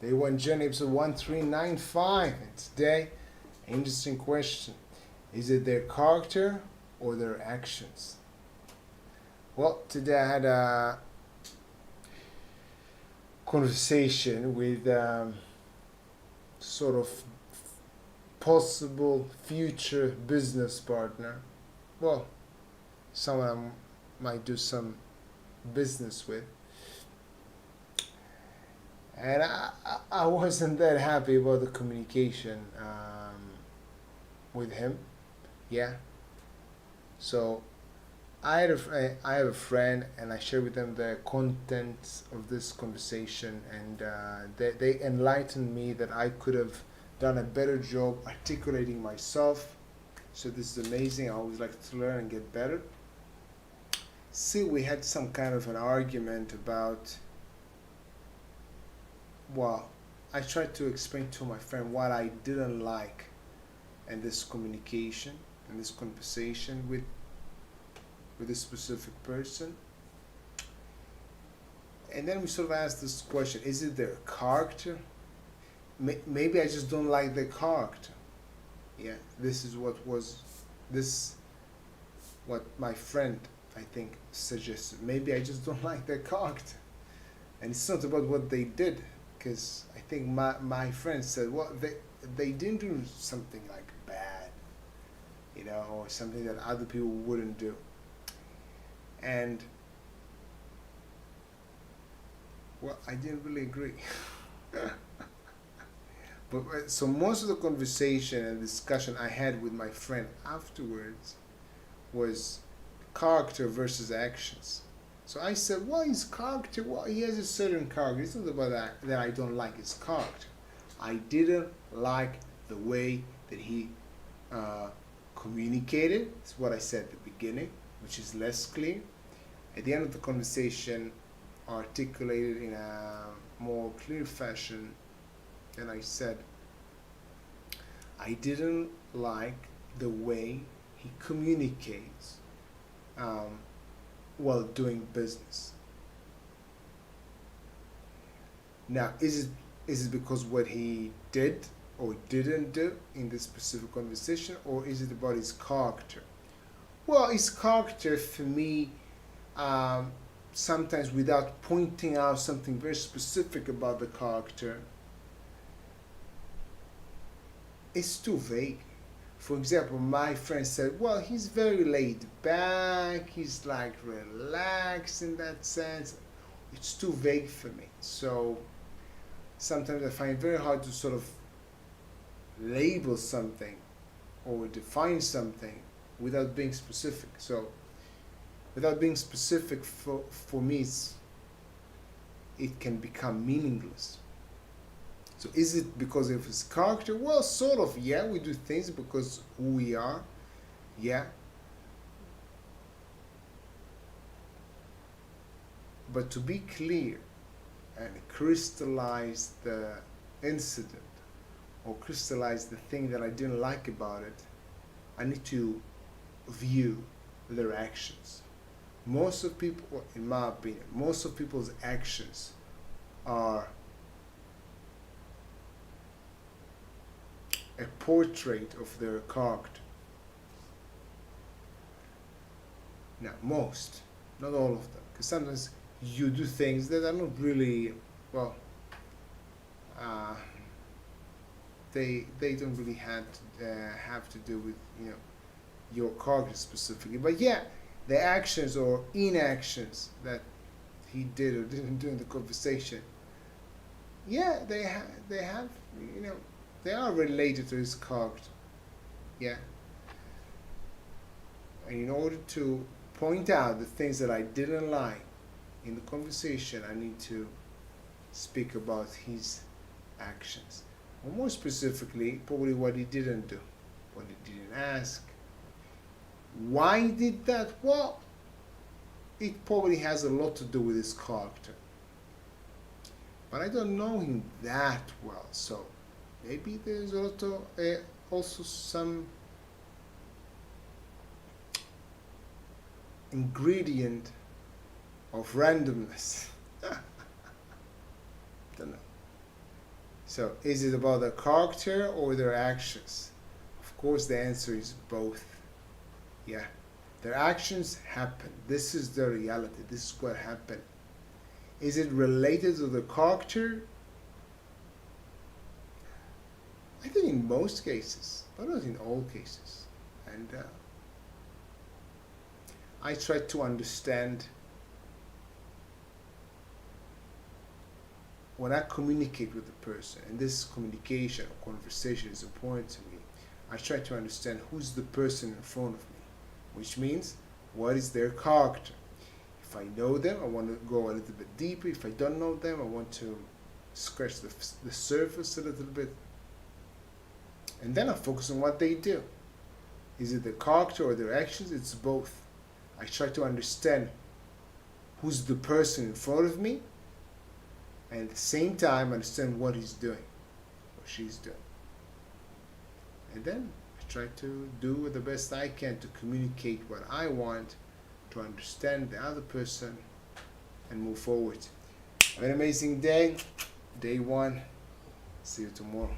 Day one journey, episode 1395. And today, interesting question. Is it their character or their actions? Well, today I had a conversation with sort of possible future business partner. Well, someone I might do some business with. And I wasn't that happy about the communication with him. Yeah. So I have a friend, and I share with them the contents of this conversation, and they enlightened me that I could have done a better job articulating myself. So this is amazing. I always like to learn and get better. See, we had some kind of an argument about, well, I tried to explain to my friend what I didn't like in this communication, in this conversation with this specific person. And then we sort of asked this question: is it their character? Maybe I just don't like their character. Yeah, this is what my friend, I think, suggested. Maybe I just don't like their character. And it's not about what they did, because I think my friend said, well, they didn't do something like bad, or something that other people wouldn't do. And, well, I didn't really agree. But so most of the conversation and discussion I had with my friend afterwards was character versus actions. So I said, well, his character, well, he has a certain character. It's not about that I don't like his character. I didn't like the way that he communicated. It's what I said at the beginning, which is less clear. At the end of the conversation, articulated in a more clear fashion, and I said, I didn't like the way he communicates while doing business. Now, is it because what he did or didn't do in this specific conversation, or is it about his character? Well, his character, for me, sometimes without pointing out something very specific about the character, it's too vague. For example, my friend said, well, he's very laid back, he's like relaxed in that sense. It's too vague for me. So sometimes I find it very hard to sort of label something or define something without being specific. So without being specific, for me, it can become meaningless. So is it because of his character? Well, sort of, yeah. We do things because who we are, yeah. But to be clear and crystallize the incident or crystallize the thing that I didn't like about it, I need to view their actions. Most of people, in my opinion, most of people's actions are a portrait of their character. Now, most, not all of them, because sometimes you do things that are not really, well, they don't really have to do with your character specifically. But yeah, the actions or inactions that he did or didn't do in the conversation, yeah, they have they are related to his character. Yeah. And in order to point out the things that I didn't like in the conversation, I need to speak about his actions. Or more specifically, probably what he didn't do, what he didn't ask. Why he did that? Well, it probably has a lot to do with his character. But I don't know him that well, so maybe there's also some ingredient of randomness. Don't know. So, is it about their character or their actions? Of course, the answer is both. Yeah, their actions happen. This is the reality. This is what happened. Is it related to the character? I think in most cases, but not in all cases. And I try to understand when I communicate with a person, and this communication or conversation is important to me, I try to understand who's the person in front of me, which means what is their character. If I know them, I want to go a little bit deeper. If I don't know them, I want to scratch the surface a little bit. And then I focus on what they do. Is it their character or their actions? It's both. I try to understand who's the person in front of me, and at the same time understand what he's doing or she's doing. And then I try to do the best I can to communicate what I want, to understand the other person, and move forward. Have an amazing day. Day one. See you tomorrow.